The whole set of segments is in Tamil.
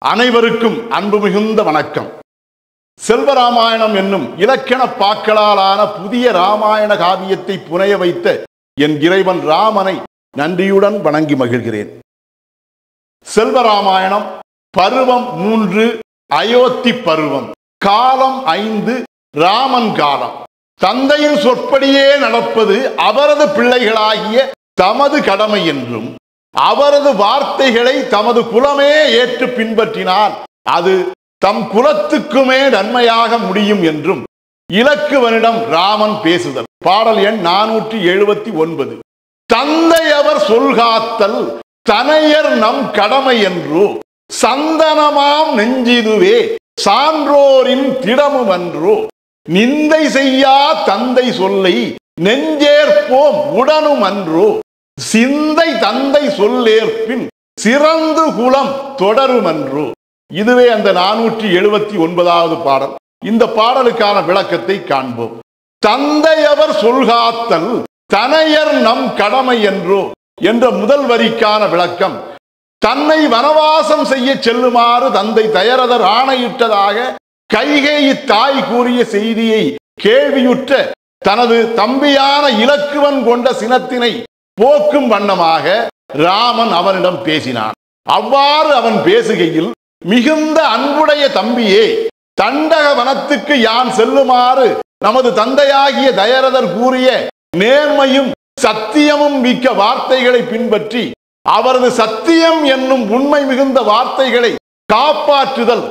அனைவருக்கும் அன்பு மிகுந்த வணக்கம். செல்வராமாயணம் என்னும் இலக்கண பாக்களாலான புதிய ராமாயண காவியத்தை புனைய வைத்த என் இறைவன் ராமனை நன்றியுடன் வணங்கி மகிழ்கிறேன். செல்வராமாயணம் பருவம் 3, அயோத்தி பருவம், காலம் 5, ராமன் காலம். தந்தையின் சொற்படியே நடப்பது அவரது பிள்ளைகளாகிய தமது கடமை என்றும், அவரது வார்த்தைகளை தமது குலமே ஏற்று பின்பற்றினால் அது தம் குலத்துக்குமே நன்மையாக முடியும் என்றும் இலக்குவனிடம் ராமன் பேசுதல். பாடல் எண் 479. தந்தை அவர் சொல்காத்தல் தனையர் நம் கடமை என்றோ, சந்தனமாம் நெஞ்சிதுவே சான்றோரின் திடமும் அன்றோ, நிந்தை செய்யா தந்தை சொல்லை நெஞ்சேற்போம் உடனும் அன்றோ, சிந்தை தந்தை சொல்லேற்பின் சிறந்து குலம் தொடருமன்றோ. இதுவே அந்த 479வது பாடல். இந்த பாடலுக்கான விளக்கத்தை காண்போம். தந்தை அவர் சொல்காத்தல் தனையர் நம் கடமை என்றோ என்ற முதல் வரிக்கான விளக்கம், தன்னை வனவாசம் செய்ய செல்லுமாறு தந்தை தயரதர் ஆணையிட்டதாக கைகேயி தாய் கூறிய செய்தியை கேள்வியுற்ற தனது தம்பியான இலக்குவன் கொண்ட சினத்தினை போக்கும் வண்ணமாக ராமன் அவனிடம் பேசினான். அவ்வாறு அவன் பேசுகையில், மிகுந்த அன்புடைய தம்பியே, தண்டக வனத்துக்கு யான் செல்லுமாறு நமது தந்தையாகிய தயரதர் கூறிய நேர்மையும் சத்தியமும் மிக்க வார்த்தைகளை பின்பற்றி அவரது சத்தியம் என்னும் உண்மை மிகுந்த வார்த்தைகளை காப்பாற்றுதல்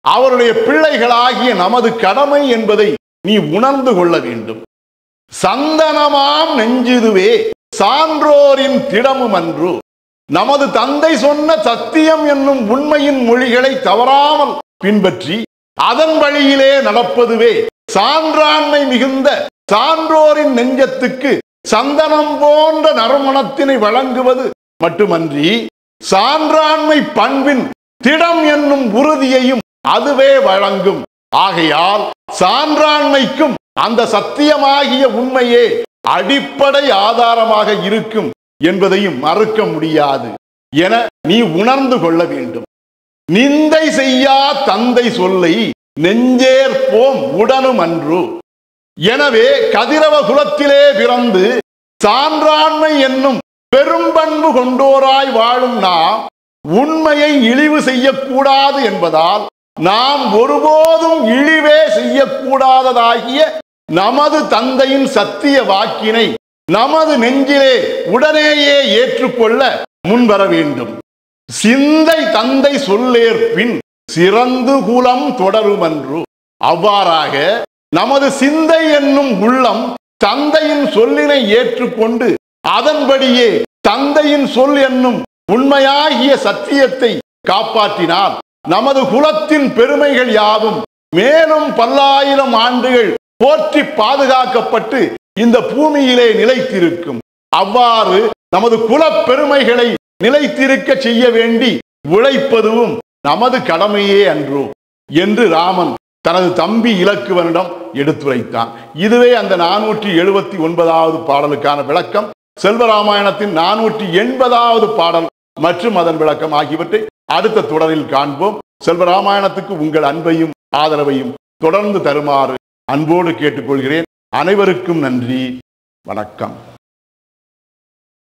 அவருடைய பிள்ளைகளாகிய நமது கடமை என்பதை நீ உணர்ந்து கொள்ள வேண்டும். சந்தனமாம் நெஞ்சிதுவே சான்றோரின் திடமும் அன்று, நமது தந்தை சொன்ன சத்தியம் என்னும் உண்மையின் மொழிகளை தவறாமல் பின்பற்றி அதன் வழியிலே நடப்பதுவே சான்றாண்மை மிகுந்த சான்றோரின் நெஞ்சத்துக்கு சந்தனம் போன்ற நறுமணத்தினை வழங்குவது மட்டுமன்றி, சான்றாண்மை பண்பின் திடம் என்னும் உறுதியையும் அதுவே வழங்கும். ஆகையால் சான்றாண்மைக்கும் அந்த சத்தியமாகிய உண்மையே அடிப்படை ஆதாரமாக இருக்கும் என்பதையும் மறுக்க முடியாது என நீ உணர்ந்து கொள்ள வேண்டும். நிந்தை செய்யா தந்தை சொல்லை நெஞ்சேற்போம் உடனும் அன்று. எனவே கதிரவ குலத்திலே பிறந்து சான்றாண்மை என்னும் பெரும்பண்பு கொண்டோராய் வாழும் நாம் உண்மையை இழிவு செய்யக்கூடாது என்பதால், நாம் ஒருபோதும் இழிவே செய்யக்கூடாததாகிய நமது தந்தையின் சத்திய வாக்கினை நமது நெஞ்சிலே உடனேயே ஏற்றுக்கொள்ள முன்வர வேண்டும். சிந்தை தந்தை சொல்லேற்பின் சிறந்து குலம் தொடருமன்று. அவ்வாறாக நமது சிந்தை என்னும் உள்ளம் தந்தையின் சொல்லினை ஏற்றுக்கொண்டு அதன்படியே தந்தையின் சொல் என்னும் உண்மையாகிய சத்தியத்தை காப்பாற்றினால் நமது குலத்தின் பெருமைகள் யாவும் மேலும் பல்லாயிரம் ஆண்டுகள் போற்றி பாதுகாக்கப்பட்டு இந்த பூமியிலே நிலைத்திருக்கும். அவ்வாறு நமது குல பெருமைகளை நிலைத்திருக்க செய்ய வேண்டி உழைப்பதும் நமது கடமையே அன்றோ என்று ராமன் தனது தம்பி இலக்குவனிடம் எடுத்துரைத்தான். இதுவே அந்த 479வது பாடலுக்கான விளக்கம். செல்வராமாயணத்தின் 480வது பாடல் மற்றும் அதன் விளக்கம் ஆகியவற்றை அடுத்த தொடரில் காண்போம். செல்வராமாயணத்துக்கு உங்கள் அன்பையும் ஆதரவையும் தொடர்ந்து தருமாறு அன்போடு கேட்டுக்கொள்கிறேன். அனைவருக்கும் நன்றி. வணக்கம்.